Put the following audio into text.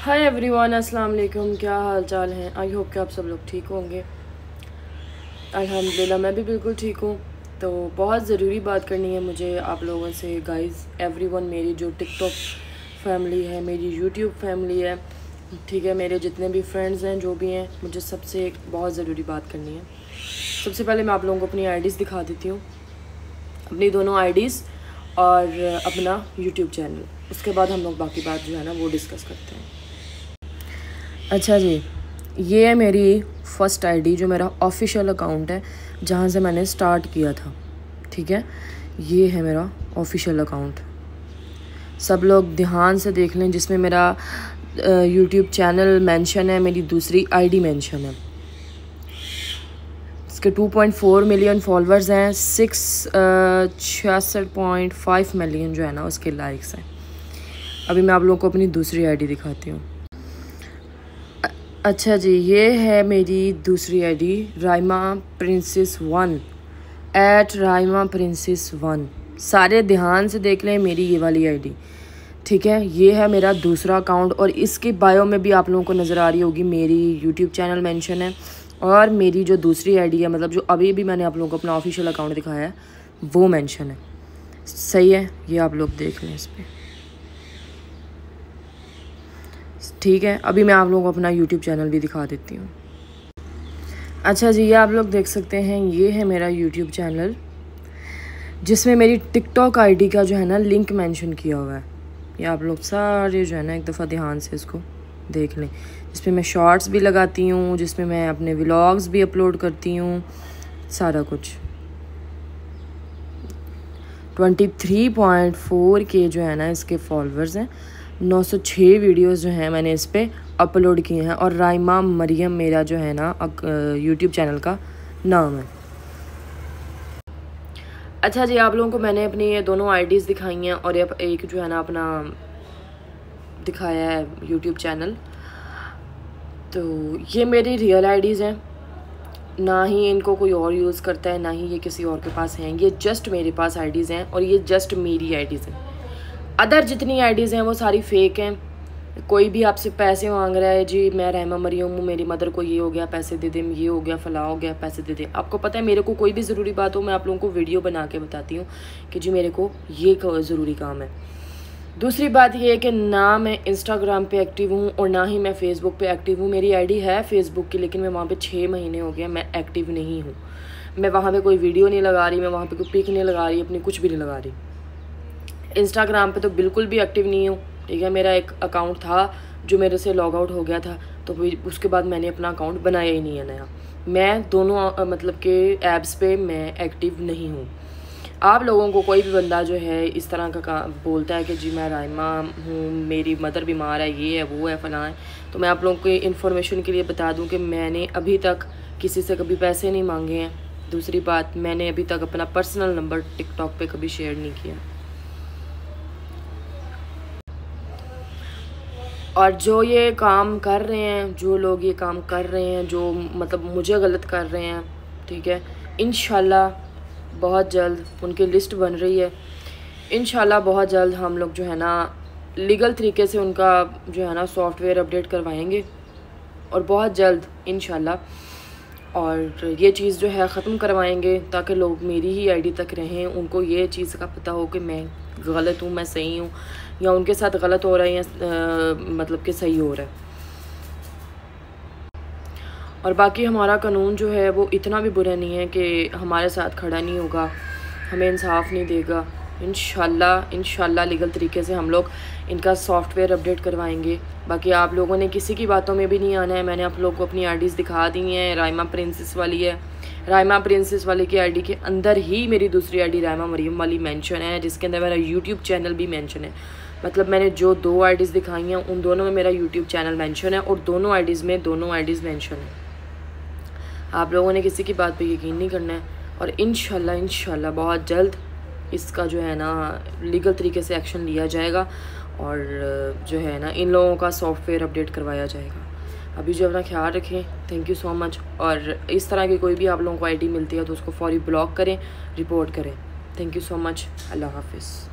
Hi everyone, अस्सलाम वालेकुम। क्या हाल चाल हैं? आई होप कि आप सब लोग ठीक होंगे। अल्हम्दुलिल्लाह मैं भी बिल्कुल ठीक हूँ। तो बहुत ज़रूरी बात करनी है मुझे आप लोगों से गाइस, एवरीवन। मेरी जो टिकटॉक फैमिली है, मेरी यूट्यूब फैमिली है, ठीक है, मेरे जितने भी फ्रेंड्स हैं, जो भी हैं, मुझे सबसे एक बहुत ज़रूरी बात करनी है। सबसे पहले मैं आप लोगों को अपनी आईडीज़ दिखा देती हूँ, अपनी दोनों आईडीज़ और अपना यूट्यूब चैनल। उसके बाद हम लोग बाकी बात जो है ना वो डिस्कस करते हैं। अच्छा जी, ये है मेरी फ़र्स्ट आईडी, जो मेरा ऑफिशियल अकाउंट है, जहाँ से मैंने स्टार्ट किया था। ठीक है, ये है मेरा ऑफिशियल अकाउंट। सब लोग ध्यान से देख लें, जिसमें मेरा यूट्यूब चैनल मेंशन है, मेरी दूसरी आईडी मेंशन है। इसके 2.4 मिलियन फॉलोअर्स हैं, 66.5 मिलियन जो है ना उसके लाइक्स हैं। अभी मैं आप लोगों को अपनी दूसरी आईडी दिखाती हूँ। अच्छा जी, ये है मेरी दूसरी ID, Raima princess 1 @Raima princess 1। सारे ध्यान से देख लें मेरी ये वाली आईडी। ठीक है, ये है मेरा दूसरा अकाउंट, और इसकी बायो में भी आप लोगों को नज़र आ रही होगी मेरी यूट्यूब चैनल मेंशन है, और मेरी जो दूसरी आईडी है, मतलब जो अभी भी मैंने आप लोगों को अपना ऑफिशियल अकाउंट दिखाया है, वो मेंशन है। सही है, ये आप लोग देख लें इस पर। ठीक है, अभी मैं आप लोगों को अपना यूट्यूब चैनल भी दिखा देती हूँ। अच्छा जी, ये आप लोग देख सकते हैं, ये है मेरा यूट्यूब चैनल, जिसमें मेरी टिकटॉक आईडी का जो है ना लिंक मेंशन किया हुआ है। ये आप लोग सारे जो है ना एक दफ़ा ध्यान से इसको देख लें, जिसमें मैं शॉर्ट्स भी लगाती हूँ, जिसमें मैं अपने व्लॉग्स भी अपलोड करती हूँ, सारा कुछ। 23.4 के जो है ना इसके फॉलोअर्स हैं। 906 वीडियोस जो हैं मैंने इस पर अपलोड किए हैं, और राइमा मरियम मेरा जो है ना यूट्यूब चैनल का नाम है। अच्छा जी, आप लोगों को मैंने अपनी ये दोनों आईडीज़ दिखाई हैं, और एक जो है ना अपना दिखाया है यूट्यूब चैनल। तो ये मेरी रियल आईडीज़ हैं, ना ही इनको कोई और यूज़ करता है, ना ही ये किसी और के पास हैं। ये जस्ट मेरे पास आईडीज़ हैं, और ये जस्ट मेरी आईडीज़ हैं। अदर जितनी आईडीज़ हैं वो सारी फेक हैं। कोई भी आपसे पैसे मांग रहा है, जी मैं रहमा मरियम हूँ, मेरी मदर को ये हो गया पैसे दे दे, ये हो गया फला हो गया पैसे दे दे। आपको पता है, मेरे को कोई भी ज़रूरी बात हो, मैं आप लोगों को वीडियो बना के बताती हूँ कि जी मेरे को ये ज़रूरी काम है। दूसरी बात ये है कि ना मैं इंस्टाग्राम पे एक्टिव हूँ, और ना ही मैं फ़ेसबुक पे एक्टिव हूँ। मेरी आईडी है फ़ेसबुक की, लेकिन मैं वहाँ पे 6 महीने हो गए मैं एक्टिव नहीं हूँ। मैं वहाँ पे कोई वीडियो नहीं लगा रही, मैं वहाँ पे कोई पिक नहीं लगा रही, अपनी कुछ भी नहीं लगा रही। इंस्टाग्राम पे तो बिल्कुल भी एक्टिव नहीं हूँ। ठीक है, मेरा एक अकाउंट था जो मेरे से लॉग आउट हो गया था, तो उसके बाद मैंने अपना अकाउंट बनाया ही नहीं है नया। मैं दोनों मतलब के ऐप्स पे मैं एक्टिव नहीं हूँ। आप लोगों को कोई भी बंदा जो है इस तरह का बोलता है कि जी मैं राइमा हूँ, मेरी मदर बीमार है, ये है वो है फलां है, तो मैं आप लोगों को इन्फॉर्मेशन के लिए बता दूँ कि मैंने अभी तक किसी से कभी पैसे नहीं मांगे हैं। दूसरी बात, मैंने अभी तक अपना पर्सनल नंबर टिकटॉक पे कभी शेयर नहीं किया। और जो ये काम कर रहे हैं, जो लोग ये काम कर रहे हैं, जो मतलब मुझे गलत कर रहे हैं, ठीक है, इंशाल्लाह बहुत जल्द उनकी लिस्ट बन रही है। इंशाल्लाह बहुत जल्द हम लोग जो है ना लीगल तरीके से उनका जो है ना सॉफ्टवेयर अपडेट करवाएंगे, और बहुत जल्द इंशाल्लाह, और ये चीज़ जो है ख़त्म करवाएंगे, ताकि लोग मेरी ही आईडी तक रहें, उनको ये चीज़ का पता हो कि मैं गलत हूँ, मैं सही हूँ, या उनके साथ गलत हो रहा है, या मतलब कि सही हो रहा है। और बाकी हमारा कानून जो है वो इतना भी बुरा नहीं है कि हमारे साथ खड़ा नहीं होगा, हमें इंसाफ नहीं देगा। इंशाल्लाह लीगल तरीके से हम लोग इनका सॉफ्टवेयर अपडेट करवाएंगे। बाकी आप लोगों ने किसी की बातों में भी नहीं आना है। मैंने आप लोगों को अपनी आईडीज़ दिखा दी हैं। राइमा प्रिंसेस वाली है, राइमा प्रिंसेस वाली की आईडी के अंदर ही मेरी दूसरी आईडी राइमा मरियम वाली मेंशन है, जिसके अंदर मेरा यूट्यूब चैनल भी मेंशन है। मतलब मैंने जो 2 आईडीज़ दिखाई हैं उन दोनों में मेरा यूट्यूब चैनल मेंशन है, और दोनों आईडीज़ में दोनों आईडीज़ मेंशन है। आप लोगों ने किसी की बात पे यकीन नहीं करना है, और इंशाल्लाह बहुत जल्द इसका जो है ना लीगल तरीके से एक्शन लिया जाएगा, और जो है ना इन लोगों का सॉफ्टवेयर अपडेट करवाया जाएगा। अभी जो अपना ख्याल रखें, थैंक यू सो मच। और इस तरह की कोई भी आप लोगों को आईडी मिलती है तो उसको फौरी ब्लॉक करें, रिपोर्ट करें। Thank you so much. अल्लाह हाफिज़।